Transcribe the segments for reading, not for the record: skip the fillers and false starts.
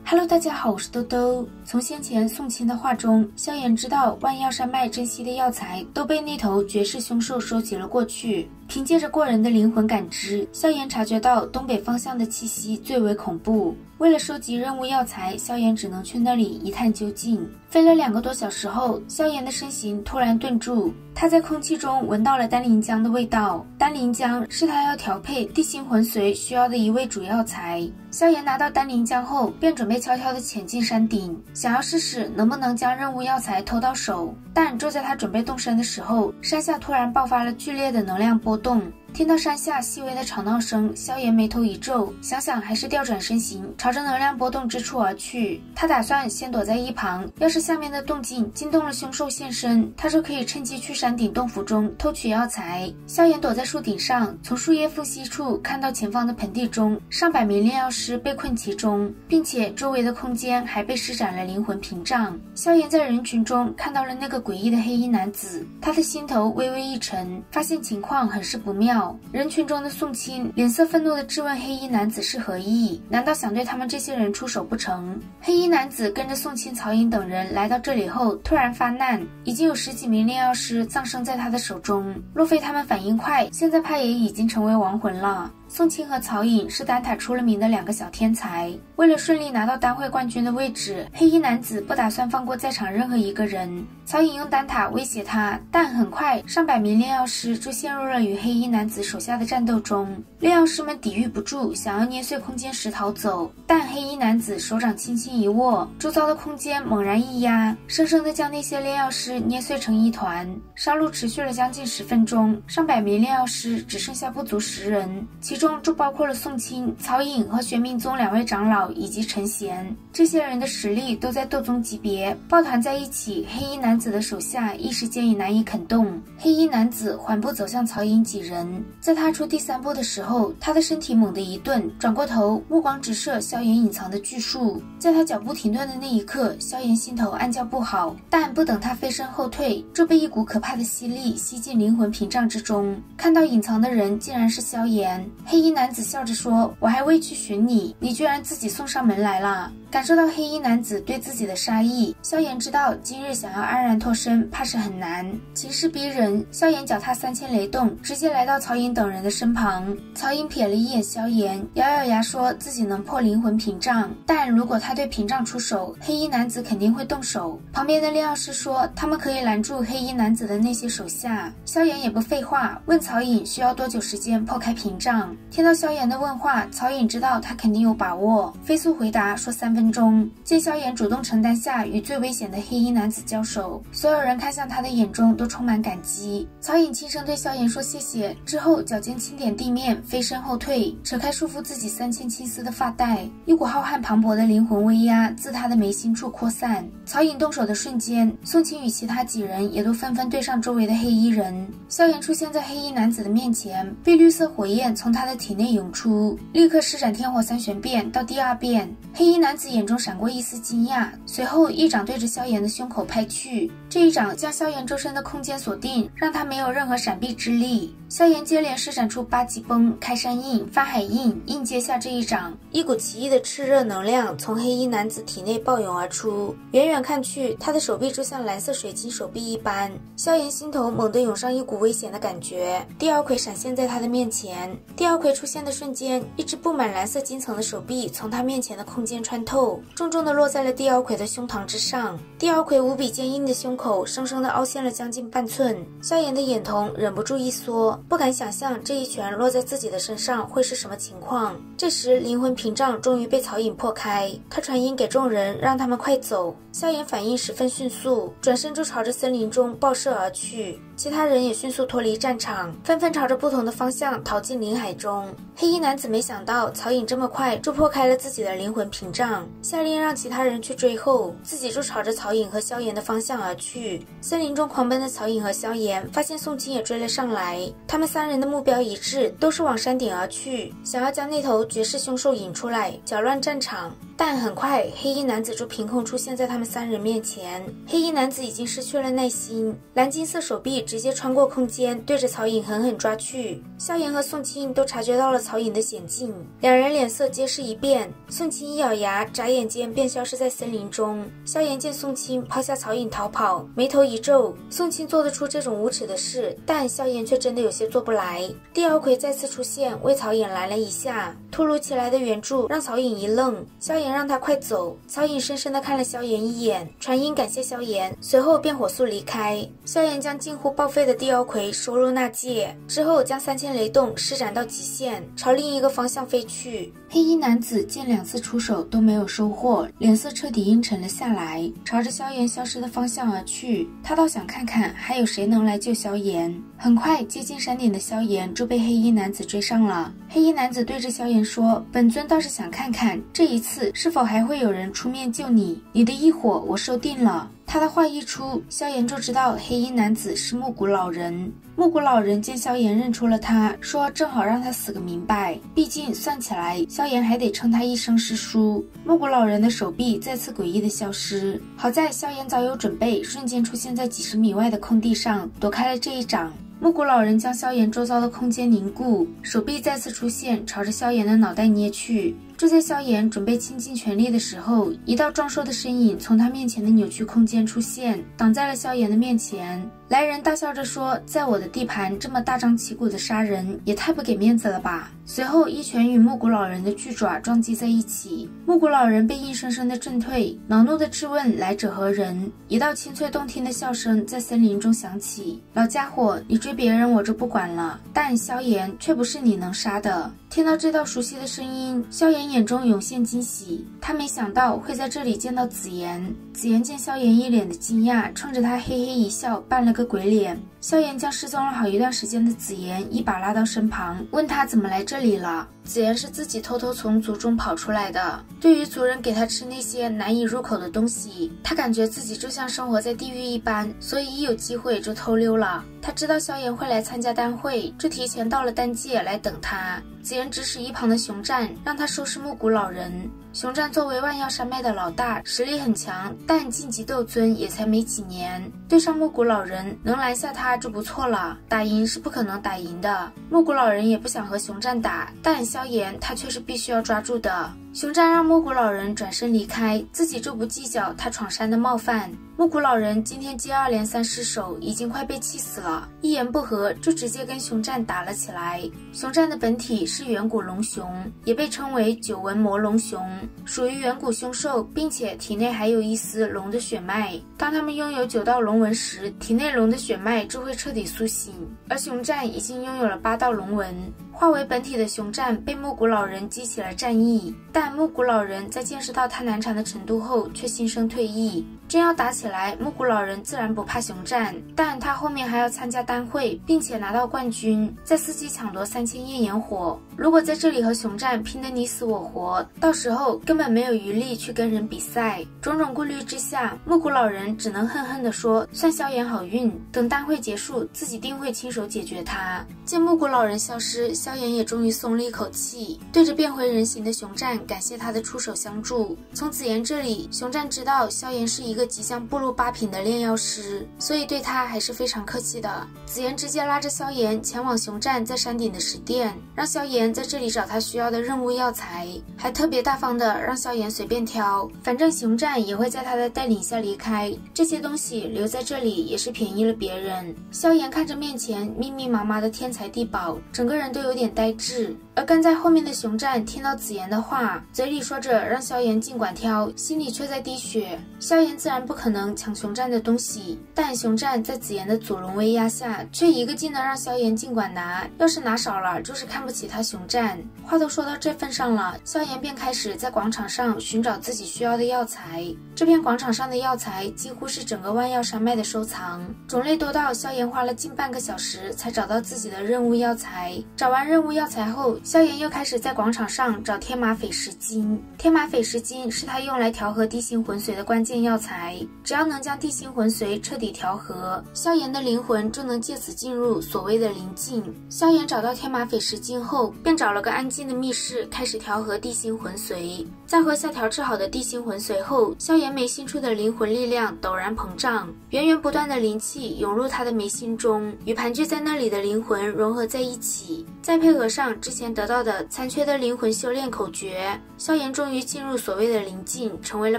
Hello， 大家好，我是兜兜。从先前宋钦的话中，萧炎知道万药山脉珍稀的药材都被那头绝世凶兽收集了过去。凭借着过人的灵魂感知，萧炎察觉到东北方向的气息最为恐怖。为了收集任务药材，萧炎只能去那里一探究竟。飞了2个多小时后，萧炎的身形突然顿住，他在空气中闻到了丹林浆的味道。丹林浆是他要调配地心魂髓需要的一味主药材。萧炎拿到丹林浆后，便准备悄悄地潜进山顶，想要试试能不能将任务药材偷到手。但就在他准备动身的时候，山下突然爆发了剧烈的能量波动。听到山下细微的吵闹声，萧炎眉头一皱，想想还是调转身形，朝着能量波动之处而去。他打算先躲在一旁，要是下面的动静惊动了凶兽现身，他就可以趁机去山顶洞府中偷取药材。萧炎躲在树顶上，从树叶缝隙处看到前方的盆地中，上百名炼药师被困其中，并且周围的空间还被施展了灵魂屏障。萧炎在人群中看到了那个诡异的黑衣男子，他的心头微微一沉，发现情况很是不妙。人群中的宋钦脸色愤怒地质问黑衣男子是何意，难道想对他们这些人出手不成？黑衣男子跟着宋钦、曹颖等人来到这里后，突然发难，已经有10几名炼药师葬生在他的手中，若非他们反应快，现在怕也已经成为亡魂了。宋钦和曹颖是丹塔出了名的2个小天才，为了顺利拿到丹会冠军的位置，黑衣男子不打算放过在场任何一个人。曹颖用丹塔威胁他，但很快上百名炼药师就陷入了与黑衣男子手下的战斗中。炼药师们抵御不住，想要捏碎空间石逃走，但黑衣男子手掌轻轻一握，周遭的空间猛然一压，生生地将那些炼药师捏碎成一团。杀戮持续了将近10分钟，上百名炼药师只剩下不足10人，其中就包括了宋钦、曹颖和玄冥宗2位长老以及陈贤。这些人的实力都在斗宗级别，抱团在一起，黑衣男子的手下一时间也难以肯动。黑衣男子缓步走向曹颖几人，在踏出第3步的时候，他的身体猛地一顿，转过头，目光直射萧炎隐藏的巨树。在他脚步停顿的那一刻，萧炎心头暗叫不好，但不等他飞身后退，就被一股可怕的吸力吸进灵魂屏障之中。看到隐藏的人竟然是萧炎，黑衣男子笑着说：“我还未去寻你，你居然自己送上门来了。”感受到黑衣男子对自己的杀意，萧炎知道今日想要安然脱身怕是很难。情势逼人，萧炎脚踏3千雷动，直接来到曹颖等人的身旁。曹颖瞥了一眼萧炎，咬咬牙说自己能破灵魂屏障，但如果他对屏障出手，黑衣男子肯定会动手。旁边的炼药师说他们可以拦住黑衣男子的那些手下。萧炎也不废话，问曹颖需要多久时间破开屏障。听到萧炎的问话，曹颖知道他肯定有把握，飞速回答说3分钟。见萧炎主动承担下与最危险的黑衣男子交手，所有人看向他的眼中都充满感激。曹颖轻声对萧炎说谢谢，之后脚尖轻点地面，飞身后退，扯开束缚自己3000青丝的发带，一股浩瀚磅礴的灵魂威压自他的眉心处扩散。曹颖动手的瞬间，宋钦与其他几人也都纷纷对上周围的黑衣人。萧炎出现在黑衣男子的面前，碧绿色火焰从他的体内涌出，立刻施展天火3玄变到第2变。黑衣男子眼中闪过一丝惊讶，随后一掌对着萧炎的胸口拍去，这一掌将萧炎周身的空间锁定，让他没有任何闪避之力。萧炎接连施展出8级崩、开山印、发海印，应接下这一掌。一股奇异的炽热能量从黑衣男子体内暴涌而出，远远看去，他的手臂就像蓝色水晶手臂一般。萧炎心头猛地涌上一股危险的感觉，第2魁闪现在他的面前。第2魁出现的瞬间，一只布满蓝色金层的手臂从他面前的空间穿透，重重地落在了第2魁的胸膛之上。第2魁无比坚硬的胸口生生地凹陷了将近半寸，萧炎的眼瞳忍不住一缩，不敢想象这一拳落在自己的身上会是什么情况。这时灵魂屏障终于被曹颖破开，他传音给众人让他们快走。萧炎反应十分迅速，转身就朝着森林中爆射而去。其他人也迅速脱离战场，纷纷朝着不同的方向逃进林海中。黑衣男子没想到曹颖这么快就破开了自己的灵魂屏障，下令让其他人去追后，自己就朝着曹颖和萧炎的方向而去。森林中狂奔的曹颖和萧炎发现宋钦也追了上来，他们3人的目标一致，都是往山顶而去，想要将那头绝世凶兽引出来，搅乱战场。但很快黑衣男子就凭空出现在他们3人面前。黑衣男子已经失去了耐心，蓝金色手臂直接穿过空间，对着曹颖狠狠抓去。萧炎和宋清都察觉到了曹颖的险境，两人脸色皆是一变。宋清一咬牙，眨眼间便消失在森林中。萧炎见宋清抛下曹颖逃跑，眉头一皱。宋清做得出这种无耻的事，但萧炎却真的有些做不来。地妖魁再次出现，为曹颖拦了一下。突如其来的援助让曹颖一愣，萧炎让他快走。曹颖深深地看了萧炎一眼，传音感谢萧炎，随后便火速离开。萧炎将近乎报废的地妖魁收入纳戒，之后将3000雷动施展到极限，朝另一个方向飞去。黑衣男子见2次出手都没有收获，脸色彻底阴沉了下来，朝着萧炎消失的方向而去。他倒想看看还有谁能来救萧炎。很快接近山顶的萧炎就被黑衣男子追上了。黑衣男子对着萧炎说：“本尊倒是想看看这一次是否还会有人出面救你，你的异火我收定了。”他的话一出，萧炎就知道黑衣男子是木谷老人。木谷老人见萧炎认出了他，说正好让他死个明白，毕竟算起来萧炎还得称他一声师叔。木谷老人的手臂再次诡异的消失，好在萧炎早有准备，瞬间出现在几十米外的空地上，躲开了这一掌。木谷老人将萧炎周遭的空间凝固，手臂再次出现，朝着萧炎的脑袋捏去。就在萧炎准备倾尽全力的时候，一道壮硕的身影从他面前的扭曲空间出现，挡在了萧炎的面前。来人大笑着说：“在我的地盘这么大张旗鼓的杀人，也太不给面子了吧！”随后一拳与木谷老人的巨爪撞击在一起，木谷老人被硬生生的震退，恼怒的质问来者何人。一道清脆动听的笑声在森林中响起：“老家伙，你追别人我就不管了，但萧炎却不是你能杀的。”听到这道熟悉的声音，萧炎眼中涌现惊喜，他没想到会在这里见到紫妍。紫妍见萧炎一脸的惊讶，冲着他嘿嘿一笑，扮了个鬼脸。萧炎将失踪了好一段时间的紫妍一把拉到身旁，问他怎么来这里了。紫妍是自己偷偷从族中跑出来的，对于族人给他吃那些难以入口的东西，他感觉自己就像生活在地狱一般，所以一有机会就偷溜了。他知道萧炎会来参加丹会，就提前到了丹界来等他。紫妍指使一旁的熊战，让他收拾木谷老人。熊战作为万药山脉的老大，实力很强，但晋级斗尊也才没几年，对上木谷老人能拦下他就不错了，打赢是不可能打赢的。木谷老人也不想和熊战打，但萧炎他却是必须要抓住的。熊战让木谷老人转身离开，自己就不计较他闯山的冒犯。木谷老人今天接2连3失手，已经快被气死了，一言不合就直接跟熊战打了起来。熊战的本体是远古龙熊，也被称为九纹魔龙熊，属于远古凶兽，并且体内还有一丝龙的血脉。当他们拥有9道龙纹时，体内龙的血脉就会彻底苏醒，而熊战已经拥有了8道龙纹。化为本体的熊战被木谷老人激起了战意，但木谷老人在见识到他难缠的程度后，却心生退意。真要打起来，木谷老人自然不怕熊战，但他后面还要参加丹会，并且拿到冠军，再伺机抢夺3000焰炎火。如果在这里和熊战拼得你死我活，到时候根本没有余力去跟人比赛。种种顾虑之下，木谷老人只能恨恨地说：“算萧炎好运，等丹会结束，自己定会亲手解决他。”见木谷老人消失，萧炎也终于松了一口气，对着变回人形的熊战感谢他的出手相助。从紫妍这里，熊战知道萧炎是一个即将步入8品的炼药师，所以对他还是非常客气的。紫妍直接拉着萧炎前往熊战在山顶的石殿，让萧炎在这里找他需要的任务药材，还特别大方的让萧炎随便挑，反正熊战也会在他的带领下离开，这些东西留在这里也是便宜了别人。萧炎看着面前密密麻麻的天才地宝，整个人都有点呆滞。而跟在后面的熊战听到紫妍的话，嘴里说着让萧炎尽管挑，心里却在滴血。萧炎自然不可能抢熊战的东西，但熊战在紫妍的祖龙威压下，却一个劲的让萧炎尽管拿，要是拿少了，就是看不起他熊战。话都说到这份上了，萧炎便开始在广场上寻找自己需要的药材。这片广场上的药材几乎是整个万药山脉的收藏，种类多到萧炎花了近半个小时才找到自己的任务药材。找完任务药材后，萧炎又开始在广场上找天马翡石金。天马翡石金是他用来调和地心魂髓的关键药材，只要能将地心魂髓彻底调和，萧炎的灵魂就能借此进入所谓的灵境。萧炎找到天马翡石金后，便找了个安静的密室，开始调和地心魂髓。在和萧条治好的地心魂随后，萧炎眉心处的灵魂力量陡然膨胀，源源不断的灵气涌入他的眉心中，与盘踞在那里的灵魂融合在一起。再配合上之前得到的残缺的灵魂修炼口诀，萧炎终于进入所谓的灵境，成为了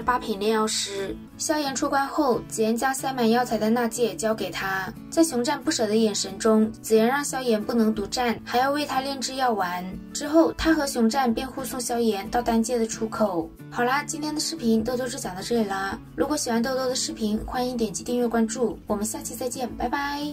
8品炼药师。萧炎出关后，紫妍将塞满药材的纳戒交给他，在熊战不舍的眼神中，紫妍让萧炎不能独占，还要为他炼制药丸。之后，他和熊战便护送萧炎到丹界的出口。好啦，今天的视频豆豆就讲到这里啦。如果喜欢豆豆的视频，欢迎点击订阅关注，我们下期再见，拜拜。